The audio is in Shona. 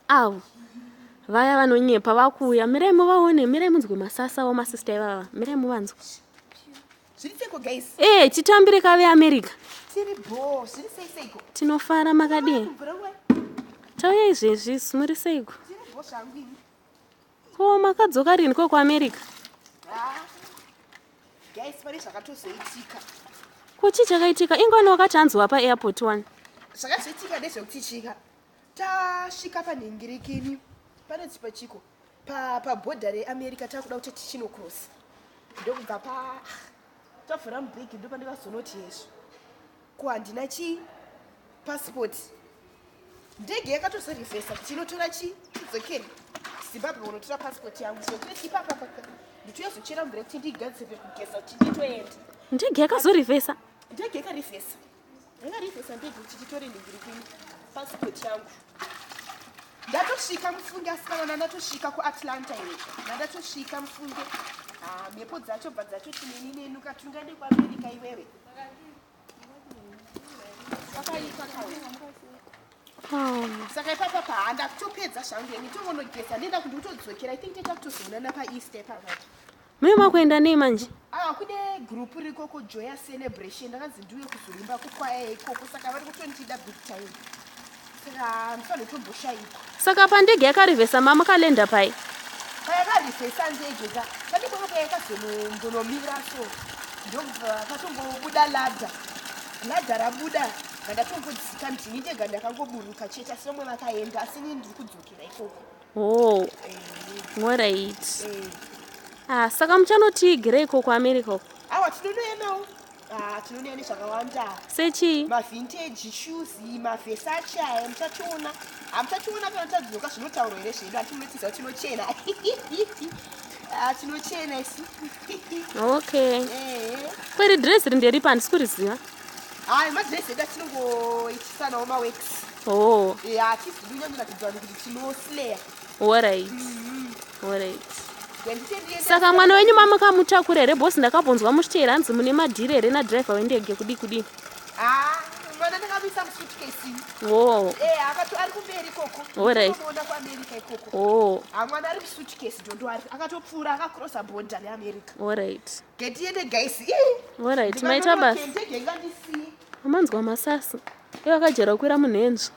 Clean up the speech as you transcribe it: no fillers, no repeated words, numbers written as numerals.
Avo vaya vanonyepa vakuuya, mirai muvaone, mirai munzwe masasa wamasista ivava, mirai muvanzwe. Chitambire kave America. Tinofara makadii. Tauya izvezvi muri seiko? Ko makadzoka rini ko kuAmerica? Kuchi chakaitika? Ingwani wakati anzwa pa airport one. Zvakazoitika ndezvekuti tasvika panhingirikini pane chipachiko pabhodha reAmerica takuda kuti tichinokurosa. Ndokubva tavhura mubhegi ndo pandikazonoti hezvo ko handina passport. Ndege yakatozorivhesa kuti inotora chidzokere Zimbabwe unotora passport yangu zvokure chipapa nditoyazochera mvura kuti ndigadzire pekugeza kuti nditoenda. Ndege yakazorivhesa? Ndege yakarivhesa ndege kuti nditore nhingirikini passport yangu. Ndatosvika mufunge asikana, ndatosvika kuAtlanta ine, ndatosvika mufunge mhepo dzacho bva dzacho tineninu katungade kuAmerica iwewe. Saka ipapa handakutopedza zvangu ini tongonogeza ndenda kuti utodzokera. I think tatakutozoonana paEaster pakati. Mimi makuenda nei manje? Kune group rikoko Joya Celebration ndakanzi ndiuye kuzoimba kukwaya ikoko, saka vari kutondida big time. Saka ndifane tomboshaika. Saka pandege yakarivhesa mama kalenda pai? Yakarivhesa ndege pandikonoka yakazombonomira so ndobva patombobuda ladha rabuda ndandatombodzika ndini ndega ndakangoburuka chete asi vamwe vakaenda asi ini ndiri kudzokera ikoko. Alright. Saka muchanotigirei ikoko kuAmerica uko? Tinonoenawo. Tinonoena nezvakawanda. Sechi? Mavintage shoes, maVersace aya muchachiona. Muchachiona kana tadzoka zvinotaurwa here zvedu atimunotiza kuti tinochena. Tinochena isi. Okay. Kweri dress rinderi handisi kuriziva. Madress edu atinongoitisanawo maworks. Hatizvidunyanyira kudzwa kuti tinoslayer. Alright. Saka mwana wenyu mamukamutakura here bosi? Ndakabvunzwa muchiteera hanzi mune madhiri here nadhiraivha wendege kudii? Mwana ndakamisa musuitcase. Ari kumberi ikoko. Tinoona kuAmerica ikoko. Mwana ari kusuitcase ndondo akatopfuura akakrosa bhodha reAmerica. Ngatiende guys. Maita basa. Ndege ngandisiye. Amanzwa masasa. Iwe akajera kukwira munhenzo.